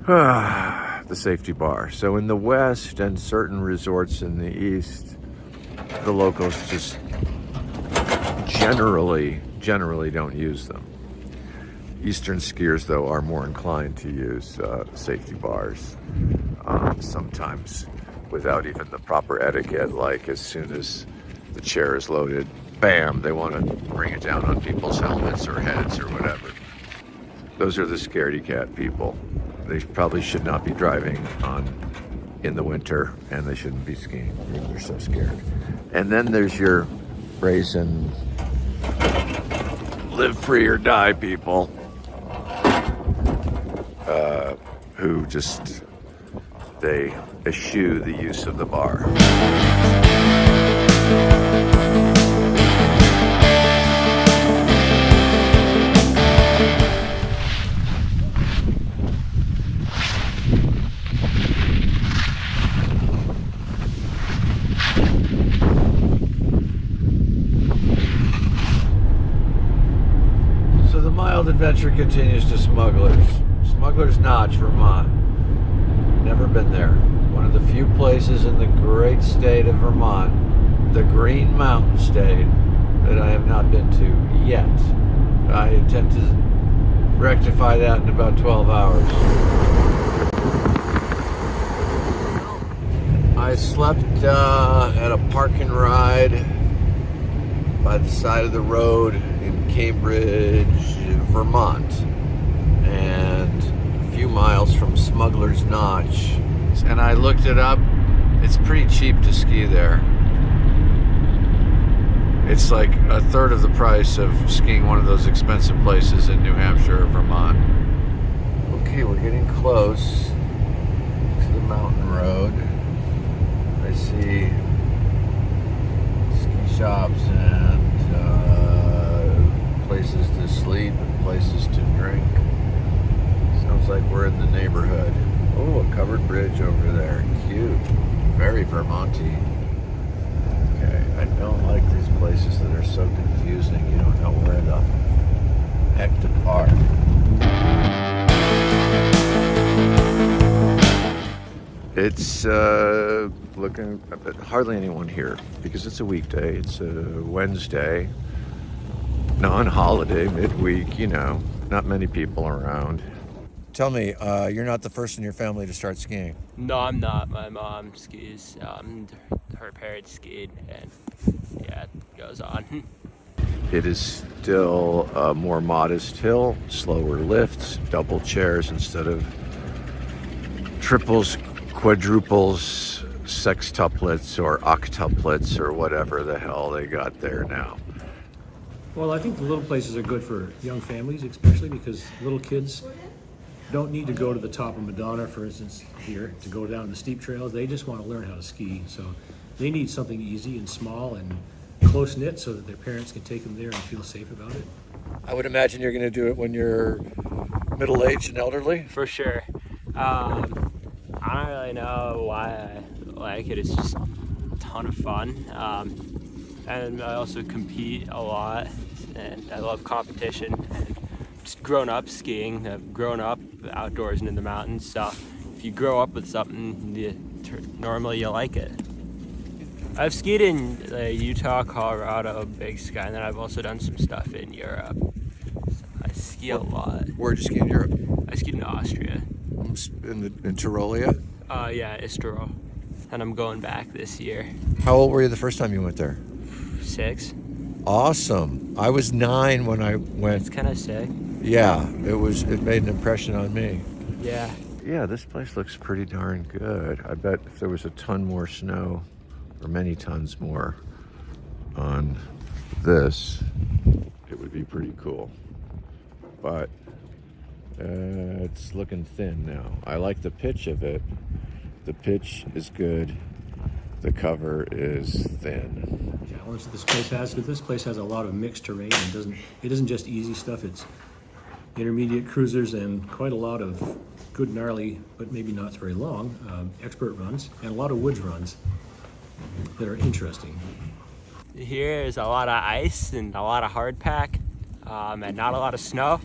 The safety bar. So in the West and certain resorts in the East, the locals just generally don't use them. Eastern skiers, though, are more inclined to use safety bars, sometimes without even the proper etiquette, like as soon as the chair is loaded, bam, they want to bring it down on people's helmets or heads or whatever. Those are the scaredy cat people. They probably should not be driving in the winter, and they shouldn't be skiing because they're so scared. And then there's your brazen live free or die people who just, they eschew the use of the bar. So the mild adventure continues to Smuggler's Notch, Vermont. Never been there. One of the few places in the great state of Vermont, the Green Mountain State, that I have not been to yet. I intend to rectify that in about 12 hours. I slept at a park and ride by the side of the road in Cambridge, Vermont, and a few miles from Smuggler's Notch. And I looked it up. It's pretty cheap to ski there. It's like a third of the price of skiing one of those expensive places in New Hampshire or Vermont. Okay, we're getting close to the mountain road. I see ski shops and places to sleep and places to drink. Sounds like we're in the neighborhood. Oh, a covered bridge over there. Cute. Very Vermonty. Okay, I don't like these places that are so confusing. You don't know where the heck to park. It's looking, but hardly anyone here because it's a weekday. It's a Wednesday, non-holiday, midweek, you know, not many people around. Tell me, you're not the first in your family to start skiing? No, I'm not. My mom skis. Her parents skied, and yeah, it goes on. It is still a more modest hill, slower lifts, double chairs instead of triples, quadruples, sextuplets, or octuplets, or whatever the hell they got there now. Well, I think the little places are good for young families, especially because little kids don't need to go to the top of Madonna, for instance, here, to go down the steep trails. They just want to learn how to ski. So they need something easy and small and close-knit so that their parents can take them there and feel safe about it. I would imagine you're going to do it when you're middle-aged and elderly? For sure. I don't really know why I like it. It's just a ton of fun. And I also compete a lot, and I love competition. And just grown up skiing, I've grown up outdoors and in the mountains, so if you grow up with something, normally you like it. I've skied in Utah, Colorado, Big Sky, and then I've also done some stuff in Europe. So I ski a lot. Where'd you ski in Europe? I skied in Austria. In Tyrolia? Yeah, Isterol. And I'm going back this year. How old were you the first time you went there? 6. Awesome. I was 9 when I went. It's kind of sick. Yeah, it made an impression on me. Yeah. Yeah, this place looks pretty darn good. I bet if there was a ton more snow, or many tons more on this, it would be pretty cool. But it's looking thin now. I like the pitch of it. The pitch is good. The cover is thin. Challenge that this place has, because this place has a lot of mixed terrain and it isn't just easy stuff. It's intermediate cruisers and quite a lot of good gnarly, but maybe not very long, expert runs, and a lot of woods runs that are interesting. Here is a lot of ice and a lot of hard pack, and not a lot of snow.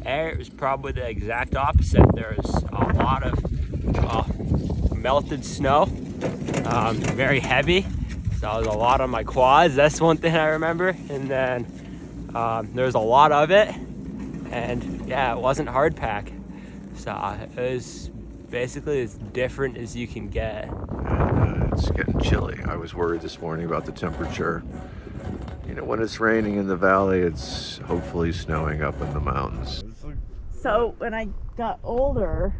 There, it was probably the exact opposite. There was a lot of melted snow, very heavy. So there was a lot on my quads. That's one thing I remember. And then there was a lot of it. And yeah, it wasn't hard pack. So it was basically as different as you can get. And it's getting chilly. I was worried this morning about the temperature. You know, when it's raining in the valley, it's hopefully snowing up in the mountains. So when I got older,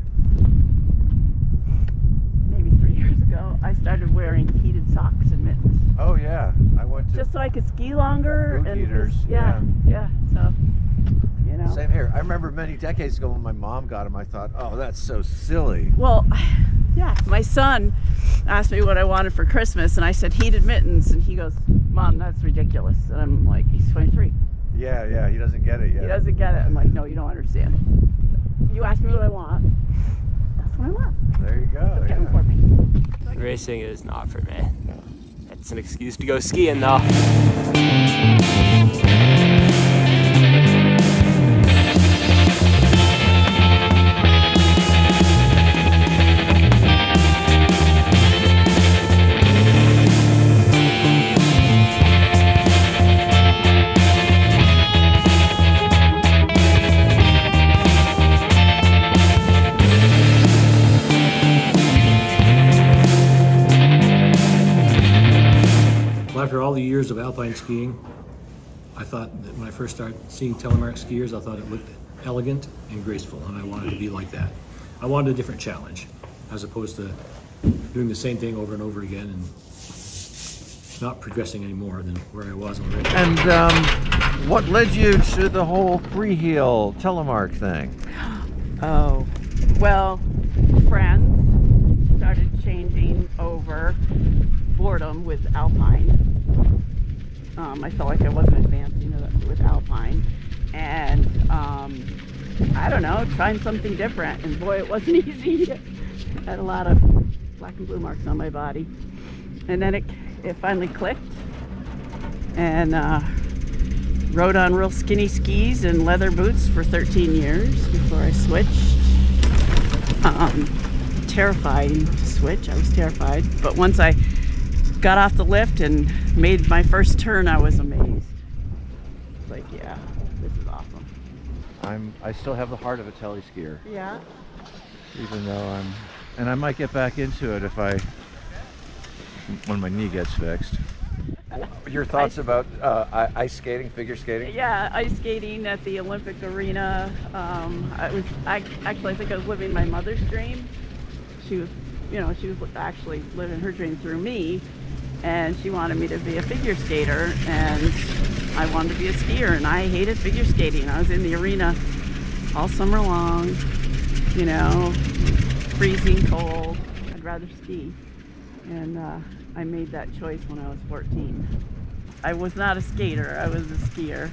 maybe 3 years ago, I started wearing heated socks and mittens. Oh yeah, I went to Just so I could ski longer. Boot And heaters, yeah. So, you know. Same here. I remember many decades ago when my mom got them, I thought, oh, that's so silly. Well, yeah, my son asked me what I wanted for Christmas, and I said heated mittens, and he goes, Mom, that's ridiculous. And I'm like, he's 23. Yeah, he doesn't get it yet. He doesn't get it. I'm like, no, you don't understand. You asked me what I want. That's what I want. There you go. So get them for me. Racing is not for me. It's an excuse to go skiing though. After all the years of alpine skiing, I thought that when I first started seeing telemark skiers, I thought it looked elegant and graceful, and I wanted to be like that. I wanted a different challenge, as opposed to doing the same thing over and over again and not progressing any more than where I was already. And what led you to the whole freeheel telemark thing? Oh, well, friends started changing over boredom with alpine. I felt like I wasn't advancing with alpine, and I don't know, trying something different, and boy, it wasn't easy. I had a lot of black and blue marks on my body, and then it finally clicked, and rode on real skinny skis and leather boots for 13 years before I switched. Terrifying to switch. I was terrified, but once I got off the lift and made my first turn, I was amazed. It's like, yeah, this is awesome. I still have the heart of a tele skier, Yeah. even though and I might get back into it when my knee gets fixed. Your thoughts about ice skating, figure skating? Yeah, ice skating at the Olympic Arena. I think I was living my mother's dream. She was actually living her dream through me, and she wanted me to be a figure skater, and I wanted to be a skier, and I hated figure skating. I was in the arena all summer long, freezing cold. I'd rather ski, and I made that choice when I was 14. I was not a skater, I was a skier.